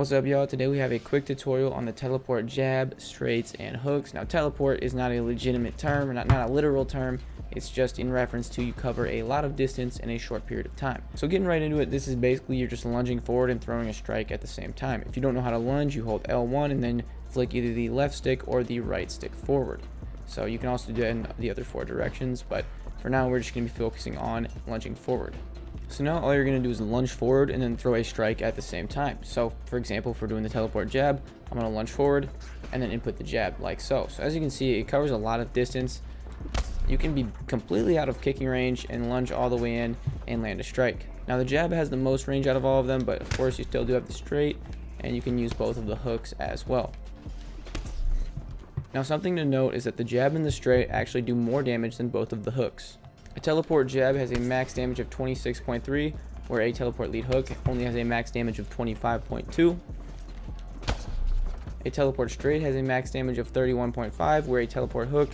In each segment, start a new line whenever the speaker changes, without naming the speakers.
What's up, y'all? Today we have a quick tutorial on the teleport jab, straights, and hooks. Now, teleport is not a legitimate term, or not a literal term. It's just in reference to you cover a lot of distance in a short period of time. So getting right into it, this is basically you're just lunging forward and throwing a strike at the same time. If you don't know how to lunge, you hold L1 and then flick either the left stick or the right stick forward. So you can also do that in the other four directions, but for now we're just going to be focusing on lunging forward. So now all you're going to do is lunge forward and then throw a strike at the same time. So for example, if we're doing the teleport jab, I'm going to lunge forward and then input the jab like so. So as you can see, it covers a lot of distance. You can be completely out of kicking range and lunge all the way in and land a strike. Now the jab has the most range out of all of them, but of course you still do have the straight, and you can use both of the hooks as well. Now something to note is that the jab and the straight actually do more damage than both of the hooks. A teleport jab has a max damage of 26.3, where a teleport lead hook only has a max damage of 25.2. A teleport straight has a max damage of 31.5, where a teleport hook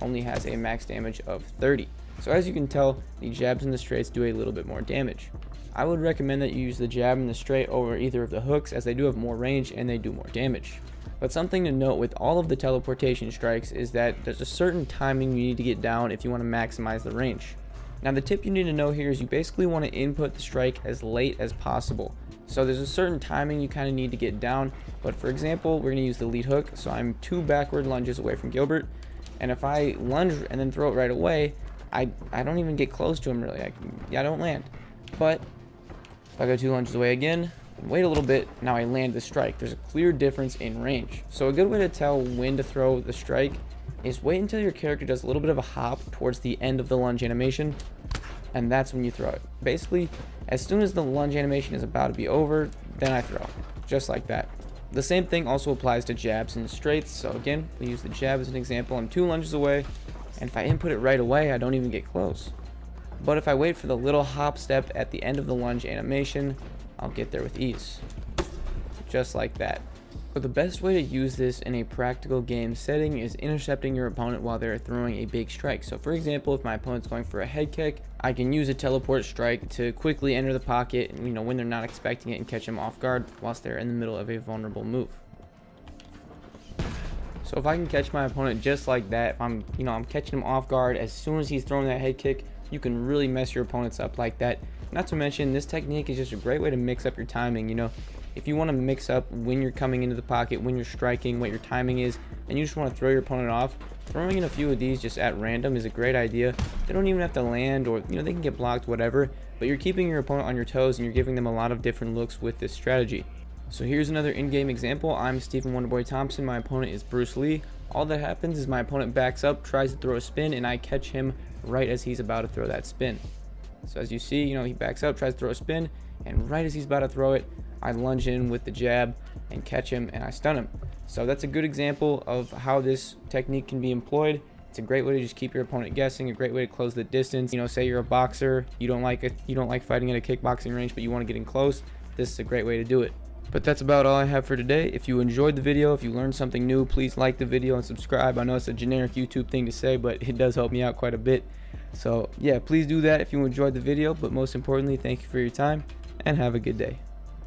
only has a max damage of 30. So as you can tell, the jabs and the straights do a little bit more damage. I would recommend that you use the jab and the straight over either of the hooks, as they do have more range and they do more damage. But something to note with all of the teleportation strikes is that there's a certain timing you need to get down if you want to maximize the range. Now the tip you need to know here is you basically want to input the strike as late as possible. So there's a certain timing you kind of need to get down, but for example, we're going to use the lead hook. So I'm 2 backward lunges away from Gilbert, and if I lunge and then throw it right away, I don't even get close to him really. I don't land. But if I go 2 lunges away again, wait a little bit, now I land the strike. There's a clear difference in range. So a good way to tell when to throw the strike is wait until your character does a little bit of a hop towards the end of the lunge animation, and that's when you throw it. Basically, as soon as the lunge animation is about to be over, then I throw, just like that. The same thing also applies to jabs and straights. So again, we use the jab as an example. I'm 2 lunges away, and if I input it right away, I don't even get close. But if I wait for the little hop step at the end of the lunge animation, I'll get there with ease, just like that. But the best way to use this in a practical game setting is intercepting your opponent while they're throwing a big strike. So for example, if my opponent's going for a head kick, I can use a teleport strike to quickly enter the pocket, when they're not expecting it, and catch them off guard whilst they're in the middle of a vulnerable move. So if I can catch my opponent just like that, if I'm catching him off guard as soon as he's throwing that head kick, you can really mess your opponents up like that. Not to mention, this technique is just a great way to mix up your timing. If you want to mix up when you're coming into the pocket, when you're striking, what your timing is, and you just want to throw your opponent off, throwing in a few of these just at random is a great idea. They don't even have to land, or they can get blocked, whatever, but you're keeping your opponent on your toes and you're giving them a lot of different looks with this strategy. So here's another in-game example. I'm Stephen Wonderboy Thompson, my opponent is Bruce Lee. All that happens is my opponent backs up, tries to throw a spin, and I catch him right as he's about to throw that spin. So as you see, he backs up, tries to throw a spin, and right as he's about to throw it, I lunge in with the jab and catch him, and I stun him. So that's a good example of how this technique can be employed. It's a great way to just keep your opponent guessing, a great way to close the distance. Say you're a boxer, you don't like fighting at a kickboxing range, but you want to get in close. This is a great way to do it. But that's about all I have for today. If you enjoyed the video, if you learned something new, please like the video and subscribe. I know it's a generic YouTube thing to say, but it does help me out quite a bit. So yeah, please do that if you enjoyed the video, but most importantly, thank you for your time and have a good day.